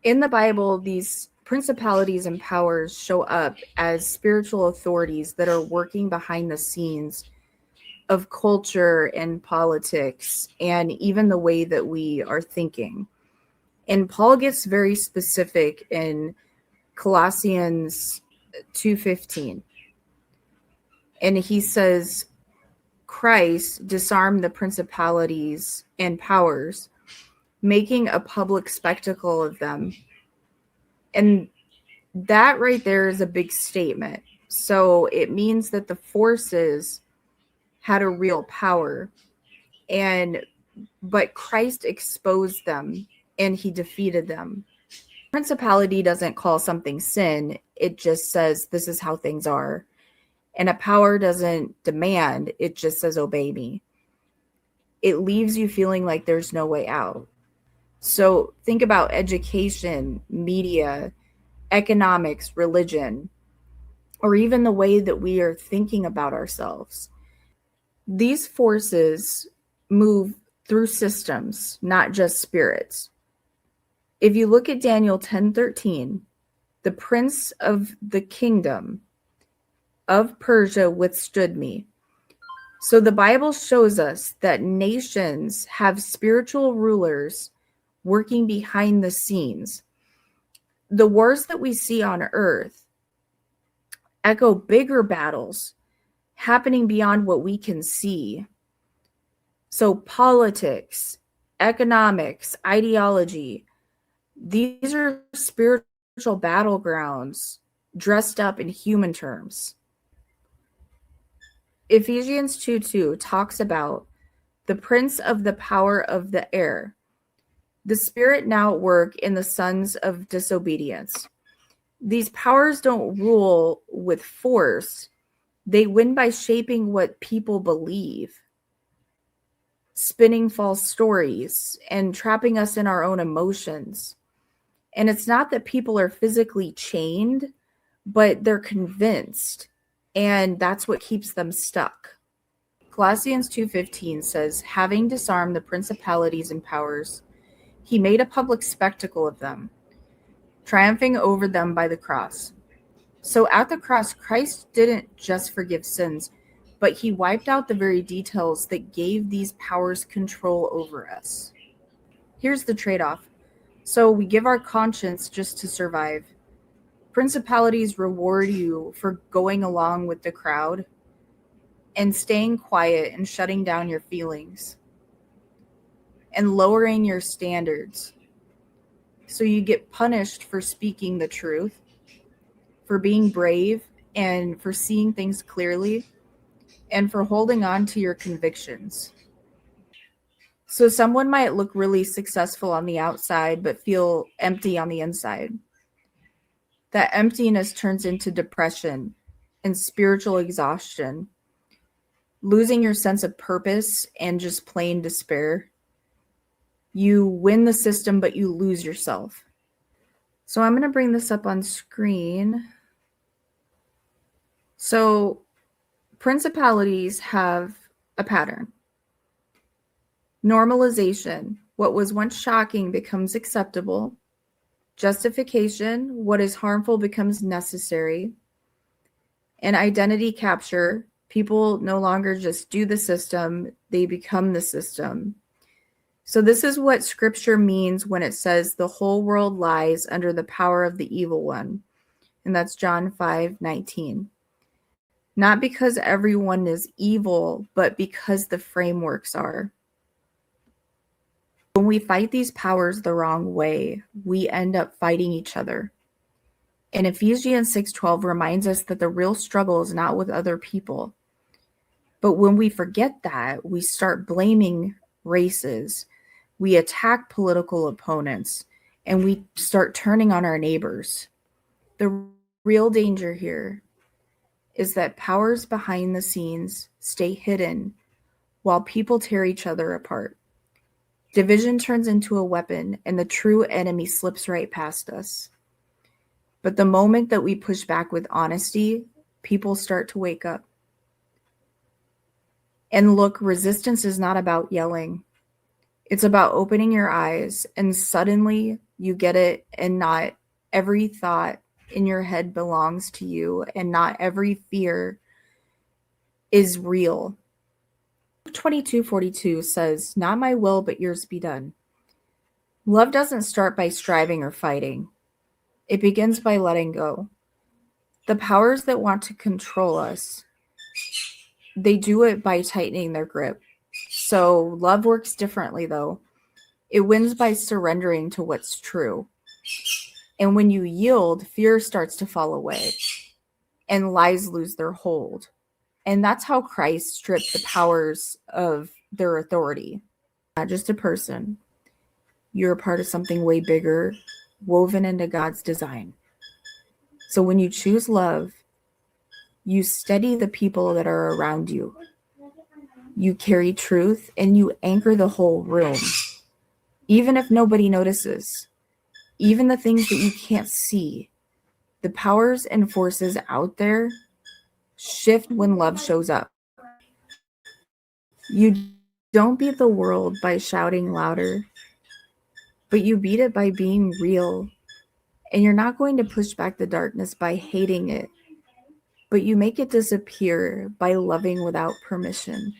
In the Bible, these principalities and powers show up as spiritual authorities that are working behind the scenes of culture and politics and even the way that we are thinking. And Paul gets very specific in Colossians 2:15. And he says Christ disarmed the principalities and powers, making a public spectacle of them. And that right there is a big statement. So it means that the forces had a real power, but Christ exposed them and he defeated them. Principality doesn't call something sin, it just says this is how things are. And a power doesn't demand, it just says obey me. It leaves you feeling like there's no way out. So think about education, media, economics, religion, or even the way that we are thinking about ourselves. These forces move through systems, not just spirits. If you look at Daniel 10:13, the prince of the kingdom of Persia withstood me. So the Bible shows us that nations have spiritual rulers working behind the scenes. The wars that we see on earth echo bigger battles happening beyond what we can see. So politics, economics, ideology, these are spiritual battlegrounds dressed up in human terms. Ephesians 2:2 talks about the prince of the power of the air, the spirit now at work in the sons of disobedience. These powers don't rule with force. They win by shaping what people believe, spinning false stories, and trapping us in our own emotions. And it's not that people are physically chained, but they're convinced, and that's what keeps them stuck. Colossians 2:15 says, having disarmed the principalities and powers, he made a public spectacle of them, triumphing over them by the cross. So at the cross, Christ didn't just forgive sins, but he wiped out the very details that gave these powers control over us. Here's the trade-off. So we give our conscience just to survive. Principalities reward you for going along with the crowd and staying quiet and shutting down your feelings and lowering your standards. So you get punished for speaking the truth, for being brave, and for seeing things clearly, and for holding on to your convictions. So someone might look really successful on the outside, but feel empty on the inside. That emptiness turns into depression and spiritual exhaustion, losing your sense of purpose and just plain despair. You win the system, but you lose yourself. So I'm going to bring this up on screen. So principalities have a pattern. Normalization. What was once shocking becomes acceptable. Justification. What is harmful becomes necessary. And identity capture. People no longer just do the system, they become the system. So this is what scripture means when it says the whole world lies under the power of the evil one. And that's John 5:19. Not because everyone is evil, but because the frameworks are. When we fight these powers the wrong way, we end up fighting each other. And Ephesians 6:12 reminds us that the real struggle is not with other people. But when we forget that, we start blaming races, we attack political opponents, and we start turning on our neighbors. The real danger here is that powers behind the scenes stay hidden while people tear each other apart. Division turns into a weapon, and the true enemy slips right past us. But the moment that we push back with honesty, people start to wake up. And look, resistance is not about yelling. It's about opening your eyes, and suddenly You get it, and not every thought in your head belongs to you, and not every fear is real. 22:42 says, "Not my will, but yours be done." Love doesn't start by striving or fighting. It begins by letting go. The powers that want to control us, they do it by tightening their grip. So love works differently, though. It wins by surrendering to what's true. And when you yield, fear starts to fall away and lies lose their hold. And that's how Christ stripped the powers of their authority. Not just a person. You're a part of something way bigger, woven into God's design. So when you choose love, you steady the people that are around you. You carry truth and you anchor the whole room. Even if nobody notices, even the things that you can't see, the powers and forces out there shift when love shows up. You don't beat the world by shouting louder, but you beat it by being real. And you're not going to push back the darkness by hating it, but you make it disappear by loving without permission.